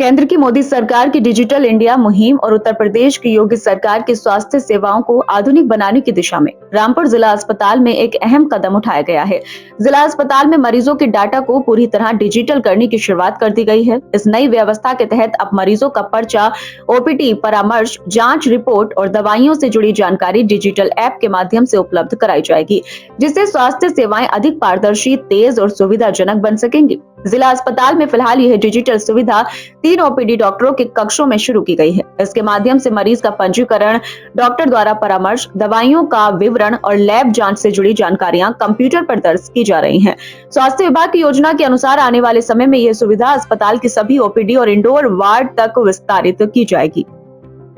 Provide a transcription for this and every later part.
केंद्र की मोदी सरकार की डिजिटल इंडिया मुहिम और उत्तर प्रदेश की योगी सरकार की स्वास्थ्य सेवाओं को आधुनिक बनाने की दिशा में रामपुर जिला अस्पताल में एक अहम कदम उठाया गया है। जिला अस्पताल में मरीजों के डाटा को पूरी तरह डिजिटल करने की शुरुआत कर दी गई है। इस नई व्यवस्था के तहत अब मरीजों का पर्चा, ओपीडी, परामर्श, जांच रिपोर्ट और दवाइयों से जुड़ी जानकारी डिजिटल ऐप के माध्यम से उपलब्ध कराई जाएगी, जिससे स्वास्थ्य सेवाएं अधिक पारदर्शी, तेज और सुविधाजनक बन सकेंगी। जिला अस्पताल में फिलहाल यह डिजिटल सुविधा 3 ओपीडी डॉक्टरों के कक्षों में शुरू की गई है। इसके माध्यम से मरीज का पंजीकरण, डॉक्टर द्वारा परामर्श, दवाइयों का विवरण और लैब जांच से जुड़ी जानकारियां कंप्यूटर पर दर्ज की जा रही हैं। स्वास्थ्य विभाग की योजना के अनुसार आने वाले समय में यह सुविधा अस्पताल की सभी ओपीडी और इंडोर वार्ड तक विस्तारित की जाएगी।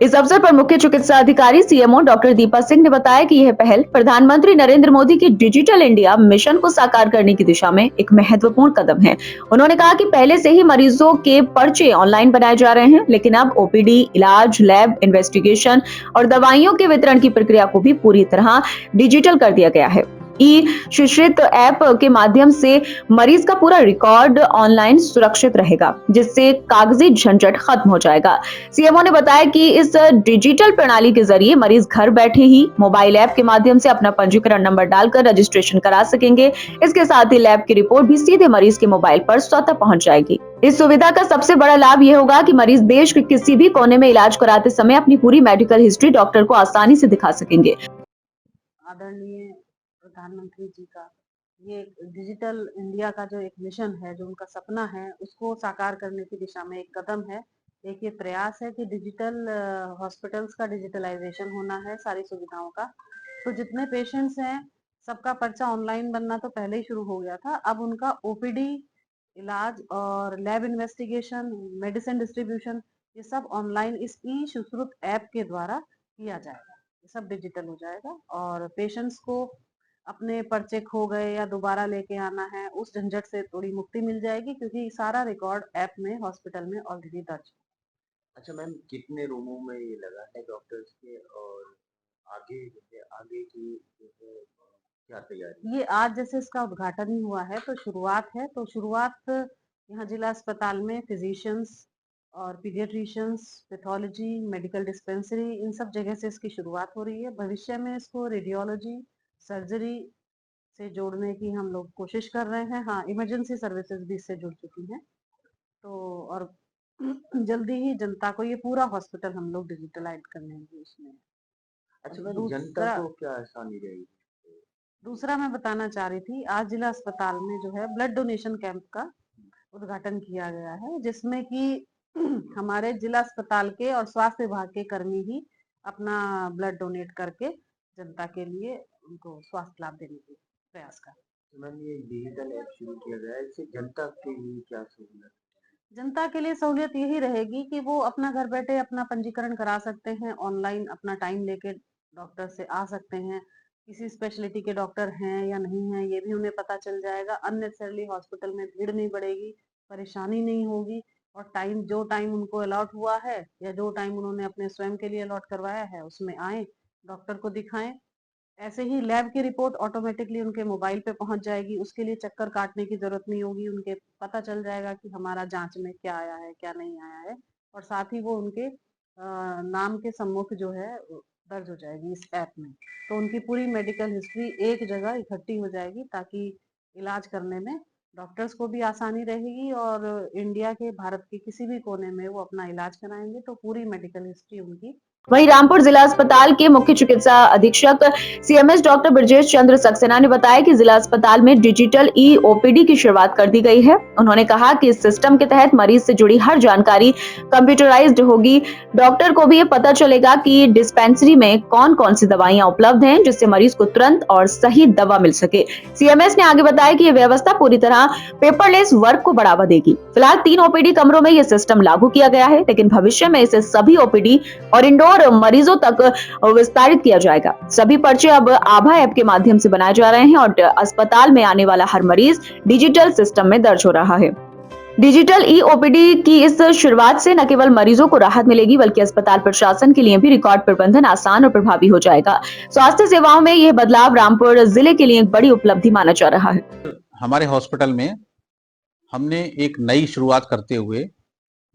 इस अवसर पर मुख्य चिकित्सा अधिकारी सीएमओ डॉक्टर दीपा सिंह ने बताया कि यह पहल प्रधानमंत्री नरेंद्र मोदी की डिजिटल इंडिया मिशन को साकार करने की दिशा में एक महत्वपूर्ण कदम है। उन्होंने कहा कि पहले से ही मरीजों के पर्चे ऑनलाइन बनाए जा रहे हैं, लेकिन अब ओपीडी, इलाज, लैब, इन्वेस्टिगेशन और दवाइयों के वितरण की प्रक्रिया को भी पूरी तरह डिजिटल कर दिया गया है। ई शिश्रित ऐप के माध्यम से मरीज का पूरा रिकॉर्ड ऑनलाइन सुरक्षित रहेगा, जिससे कागजी झंझट खत्म हो जाएगा। सीएमओ ने बताया कि इस डिजिटल प्रणाली के जरिए मरीज घर बैठे ही मोबाइल ऐप के माध्यम से अपना पंजीकरण नंबर डालकर रजिस्ट्रेशन करा सकेंगे। इसके साथ ही लैब की रिपोर्ट भी सीधे मरीज के मोबाइल पर स्वतः पहुंच जाएगी। इस सुविधा का सबसे बड़ा लाभ ये होगा कि मरीज देश के किसी भी कोने में इलाज कराते समय अपनी पूरी मेडिकल हिस्ट्री डॉक्टर को आसानी से दिखा सकेंगे। आदरणीय प्रधानमंत्री जी का ये डिजिटल इंडिया का जो एक मिशन है, जो उनका सपना है, उसको साकार करने की दिशा में एक कदम है। एक ये प्रयास है कि डिजिटल हॉस्पिटल्स का डिजिटलाइजेशन होना है सारी सुविधाओं का। तो जितने पेशेंट्स हैं, सबका पर्चा ऑनलाइन बनना तो पहले ही शुरू हो गया था। अब उनका ओपीडी, इलाज और लैब इन्वेस्टिगेशन, मेडिसिन डिस्ट्रीब्यूशन, ये सब ऑनलाइन इस ई सुश्रुत ऐप के द्वारा किया जाएगा। ये सब डिजिटल हो जाएगा और पेशेंट्स को अपने पर्चे खो गए या दोबारा लेके आना है, उस झंझट से थोड़ी मुक्ति मिल जाएगी, क्योंकि सारा रिकॉर्ड ऐप में हॉस्पिटल में ऑलरेडी दर्ज है। अच्छा मैम, कितने रूमों में ये लगा है डॉक्टर्स के, और आगे जैसे आगे की जैसे क्या तैयारी? ये आज जैसे इसका उद्घाटन ही हुआ है, तो शुरुआत है। तो शुरुआत यहाँ जिला अस्पताल में फिजिशियंस और पीडियाट्रिशियंस, पैथोलॉजी, मेडिकल डिस्पेंसरी, इन सब जगह से इसकी शुरुआत हो रही है। भविष्य में इसको रेडियोलॉजी, सर्जरी से जोड़ने की हम लोग कोशिश कर रहे हैं। हाँ, इमरजेंसी सर्विसेज भी इससे जुड़ चुकी हैं। तो और जल्दी ही जनता को ये पूरा हॉस्पिटल हम लोग डिजिटलाइज करने की उसमें। अच्छा मैम, जनता को क्या आसानी रहेगी? दूसरा मैं बताना चाह रही थी, आज जिला अस्पताल में जो है ब्लड डोनेशन कैंप का उद्घाटन किया गया है, जिसमें कि हमारे जिला अस्पताल के और स्वास्थ्य विभाग के कर्मी ही अपना ब्लड डोनेट करके जनता के लिए उनको स्वास्थ्य लाभ देने की प्रयास कर। तो मैम, ये डिजिटल ऐप शुरू किया गया है, इससे जनता के लिए क्या सहूलत? जनता के लिए सहूलियत यही रहेगी कि वो अपना घर बैठे अपना पंजीकरण करा सकते हैं, ऑनलाइन अपना टाइम लेके डॉक्टर से आ सकते हैं। किसी स्पेशलिटी के डॉक्टर हैं या नहीं हैं, ये भी उन्हें पता चल जाएगा। अननेसेसरली हॉस्पिटल में भीड़ नहीं बढ़ेगी, परेशानी नहीं होगी, और जो टाइम उनको अलॉट हुआ है या जो टाइम उन्होंने अपने स्वयं के लिए अलॉट करवाया है, उसमें आए, डॉक्टर को दिखाएं। ऐसे ही लैब की रिपोर्ट ऑटोमेटिकली उनके मोबाइल पे पहुंच जाएगी, उसके लिए चक्कर काटने की जरूरत नहीं होगी। उनके पता चल जाएगा कि हमारा जांच में क्या आया है, क्या नहीं आया है, और साथ ही वो उनके नाम के सम्मुख जो है दर्ज हो जाएगी इस ऐप में। तो उनकी पूरी मेडिकल हिस्ट्री एक जगह इकट्ठी हो जाएगी, ताकि इलाज करने में डॉक्टर्स को भी आसानी रहेगी, और इंडिया के, भारत के किसी भी कोने में वो अपना इलाज कराएंगे तो पूरी मेडिकल हिस्ट्री उनकी। वहीं रामपुर जिला अस्पताल के मुख्य चिकित्सा अधीक्षक सीएमएस डॉक्टर ब्रजेश चंद्र सक्सेना ने बताया कि जिला अस्पताल में डिजिटल ई ओपीडी की शुरुआत कर दी गई है। उन्होंने कहा कि इस सिस्टम के तहत मरीज से जुड़ी हर जानकारी कंप्यूटराइज्ड होगी। डॉक्टर को भी ये पता चलेगा कि डिस्पेंसरी में कौन कौन सी दवाइयां उपलब्ध हैं, जिससे मरीज को तुरंत और सही दवा मिल सके। सीएमएस ने आगे बताया कि यह व्यवस्था पूरी तरह पेपरलेस वर्क को बढ़ावा देगी। फिलहाल 3 ओपीडी कमरों में यह सिस्टम लागू किया गया है, लेकिन भविष्य में इसे सभी ओपीडी और इंडोर मरीजों तक विस्तारित किया जाएगा। सभी पर्चे अब आभा ऐप के माध्यम से बनाए जा रहे हैं और अस्पताल में आने वाला हर मरीज डिजिटल सिस्टम में दर्ज हो रहा है। डिजिटल ई ओपीडी की इस शुरुआत से न केवल मरीजों को राहत मिलेगी, बल्कि अस्पताल प्रशासन के लिए भी रिकॉर्ड प्रबंधन आसान और प्रभावी हो जाएगा। स्वास्थ्य सेवाओं में यह बदलाव रामपुर जिले के लिए एक बड़ी उपलब्धि माना जा रहा है। हमारे हॉस्पिटल में हमने एक नई शुरुआत करते हुए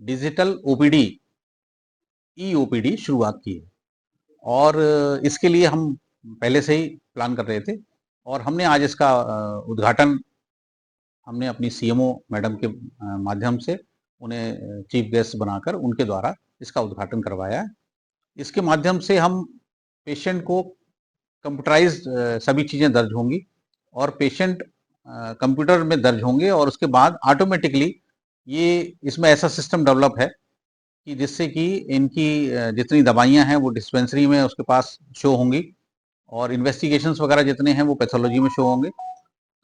डिजिटल ओपीडी ई ओपीडी शुरुआत की है। और इसके लिए हम पहले से ही प्लान कर रहे थे और हमने आज इसका उद्घाटन हमने अपनी सीएमओ मैडम के माध्यम से उन्हें चीफ गेस्ट बनाकर उनके द्वारा इसका उद्घाटन करवाया है। इसके माध्यम से हम पेशेंट को कंप्यूटराइज्ड सभी चीज़ें दर्ज होंगी और पेशेंट कंप्यूटर में दर्ज होंगे और उसके बाद ऑटोमेटिकली ये इसमें ऐसा सिस्टम डेवलप है कि जिससे कि इनकी जितनी दवाइयाँ हैं वो डिस्पेंसरी में उसके पास शो होंगी और इन्वेस्टिगेशंस वगैरह जितने हैं वो पैथोलॉजी में शो होंगे।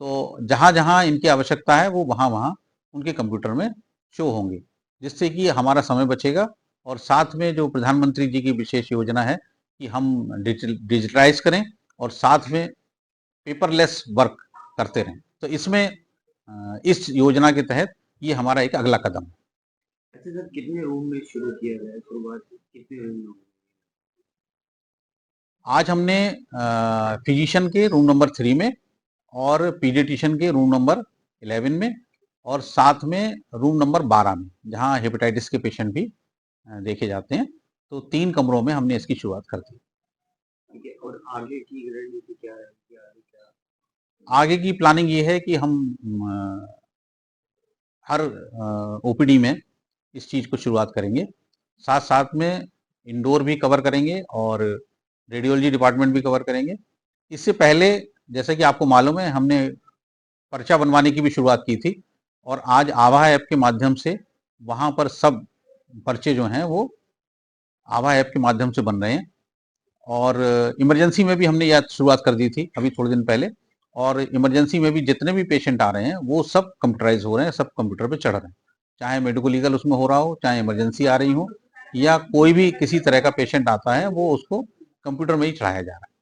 तो जहाँ जहाँ इनकी आवश्यकता है वो वहाँ वहाँ उनके कंप्यूटर में शो होंगे, जिससे कि हमारा समय बचेगा। और साथ में जो प्रधानमंत्री जी की विशेष योजना है कि हम डिजिटलाइज करें और साथ में पेपरलेस वर्क करते रहें, तो इसमें इस योजना के तहत ये हमारा एक अगला कदम है। अच्छा सर, कितने रूम में शुरू किया गया है? शुरुआत कितने रूम में हुई? आज हमने फिजिशियन के रूम नंबर 3 में और पीडियाट्रिशियन के रूम नंबर 11 में और साथ में रूम नंबर 12 में, जहाँ हेपेटाइटिस के पेशेंट भी देखे जाते हैं। तो 3 कमरों में हमने इसकी शुरुआत कर दी। ठीक है, और आगे की रणनीति क्या है? आगे की प्लानिंग ये है कि हम हर ओपीडी में इस चीज़ को शुरुआत करेंगे, साथ साथ में इंडोर भी कवर करेंगे और रेडियोलॉजी डिपार्टमेंट भी कवर करेंगे। इससे पहले जैसे कि आपको मालूम है हमने पर्चा बनवाने की भी शुरुआत की थी और आज आभा ऐप के माध्यम से वहाँ पर सब पर्चे जो हैं वो आभा ऐप के माध्यम से बन रहे हैं। और इमरजेंसी में भी हमने यह शुरुआत कर दी थी अभी थोड़े दिन पहले, और इमरजेंसी में भी जितने भी पेशेंट आ रहे हैं वो सब कंप्यूटराइज हो रहे हैं, सब कंप्यूटर पे चढ़ रहे हैं, चाहे मेडिको लीगल उसमें हो रहा हो, चाहे इमरजेंसी आ रही हो या कोई भी किसी तरह का पेशेंट आता है वो उसको कंप्यूटर में ही चढ़ाया जा रहा है।